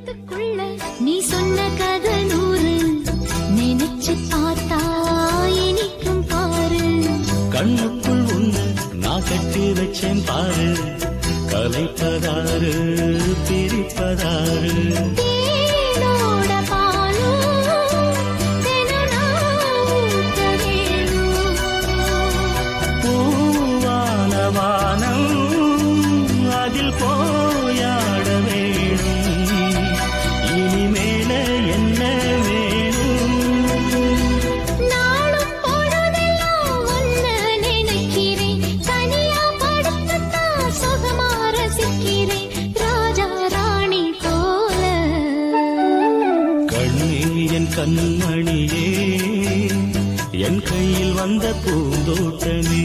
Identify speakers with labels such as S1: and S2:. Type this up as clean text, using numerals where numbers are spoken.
S1: உள்ளத்துக்குள்ள நீ சொன்ன கதை 100 நினைச்சு பார்த்தா இனிக்கும் பாரு.
S2: கண்ணுக்குள் உன்ன நான் கட்டி வச்சேன் பாரு. கலைப்பதாரு பிரிப்பதாரு.
S1: தேனோட பாலும் தினம் ஊட்ட வேணும்.
S2: பூவான வானம் அதில் போயாட வேணும். இனிமேல என்ன வேணும்?
S1: நாளும் பொழுதெல்லாம் உன்னை நினைக்கிறேன். தனியா படுத்துத்தான் சுகமா ரசிக்கிறேன். ராஜா ராணி போல
S2: கண்ணே என் கண்மணியே, என் கையில் வந்த பூந்தோட்டமே.